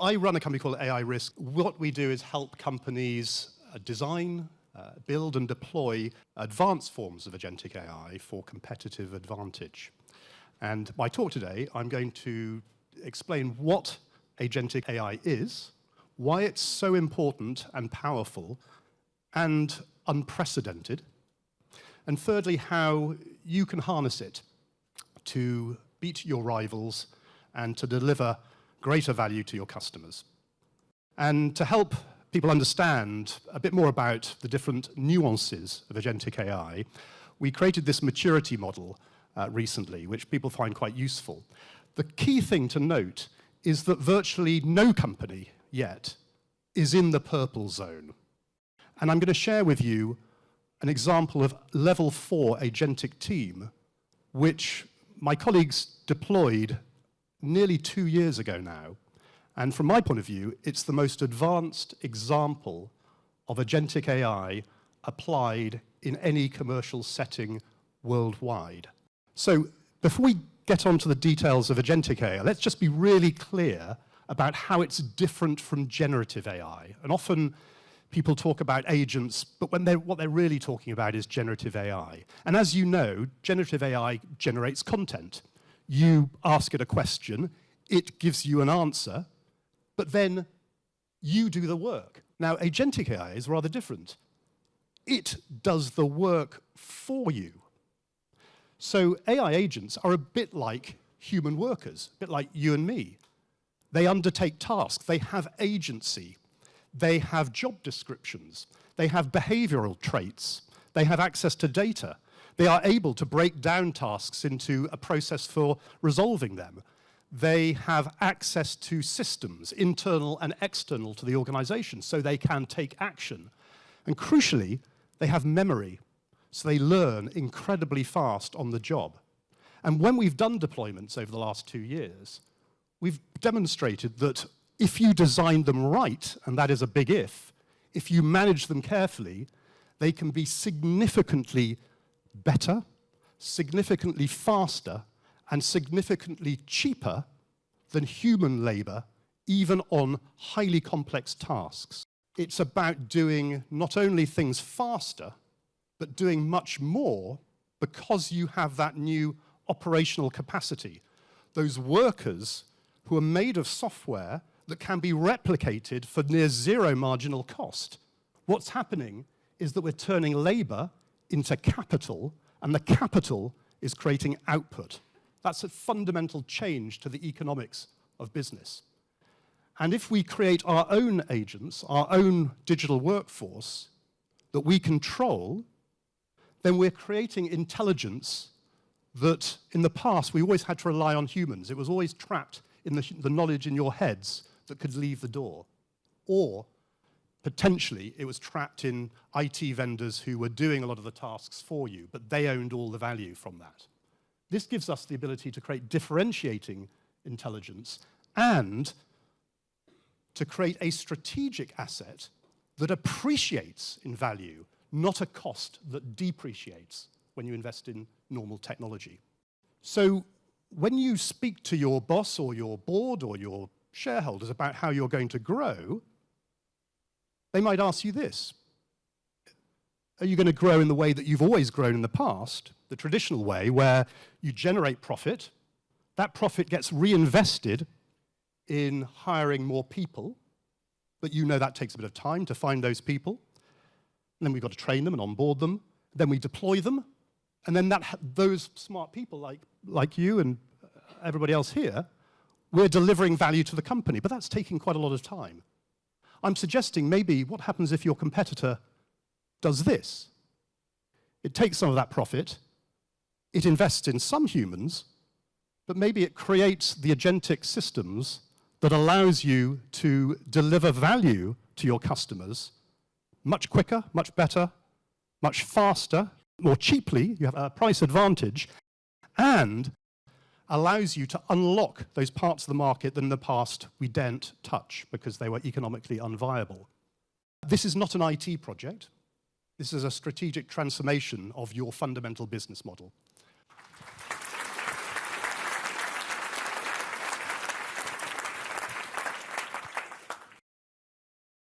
I run a company called AI Risk. What we do is help companies design, build and deploy advanced forms of agentic AI for competitive advantage. And my talk today, I'm going to explain what agentic AI is, why it's so important and powerful and unprecedented, and thirdly, how you can harness it to beat your rivals and to deliver greater value to your customers. And to help people understand a bit more about the different nuances of agentic AI, we created this maturity model recently, which people find quite useful. The key thing to note is that virtually no company yet is in the purple zone. And I'm going to share with you an example of level 4 agentic team, which my colleagues deployed nearly 2 years ago now. And from my point of view, it's the most advanced example of agentic AI applied in any commercial setting worldwide. So before we get on to the details of agentic AI, let's just be really clear about how it's different from generative AI. And often people talk about agents, but what they're really talking about is generative AI. And as you know, generative AI generates content. You ask it a question, it gives you an answer, but then you do the work. Now, agentic AI is rather different. It does the work for you. So AI agents are a bit like human workers, a bit like you and me. They undertake tasks, they have agency, they have job descriptions, they have behavioral traits, they have access to data. They are able to break down tasks into a process for resolving them. They have access to systems, internal and external to the organization, so they can take action. And crucially, they have memory, so they learn incredibly fast on the job. And when we've done deployments over the last 2 years, we've demonstrated that if you design them right, and that is a big if you manage them carefully, they can be significantly better, significantly faster, and significantly cheaper than human labor, even on highly complex tasks. It's about doing not only things faster, but doing much more because you have that new operational capacity. Those workers who are made of software that can be replicated for near zero marginal cost. What's happening is that we're turning labor into capital, and the capital is creating output. That's a fundamental change to the economics of business. And if we create our own agents, our own digital workforce that we control, then we're creating intelligence that in the past we always had to rely on humans. It was always trapped in the knowledge in your heads that could leave the door. Or potentially it was trapped in IT vendors who were doing a lot of the tasks for you, but they owned all the value from that. This gives us the ability to create differentiating intelligence and to create a strategic asset that appreciates in value, not a cost that depreciates when you invest in normal technology. So when you speak to your boss or your board or your shareholders about how you're going to grow, they might ask you this. Are you going to grow in the way that you've always grown in the past, the traditional way where you generate profit, that profit gets reinvested in hiring more people, but you know that takes a bit of time to find those people, and then we've got to train them and onboard them, then we deploy them, and then those smart people like you and everybody else here, we're delivering value to the company, but that's taking quite a lot of time. I'm suggesting maybe what happens if your competitor does this. It takes some of that profit, it invests in some humans, but maybe it creates the agentic systems that allows you to deliver value to your customers much quicker, much better, much faster, more cheaply, you have a price advantage, and allows you to unlock those parts of the market that in the past we daren't touch because they were economically unviable. This is not an IT project. This is a strategic transformation of your fundamental business model.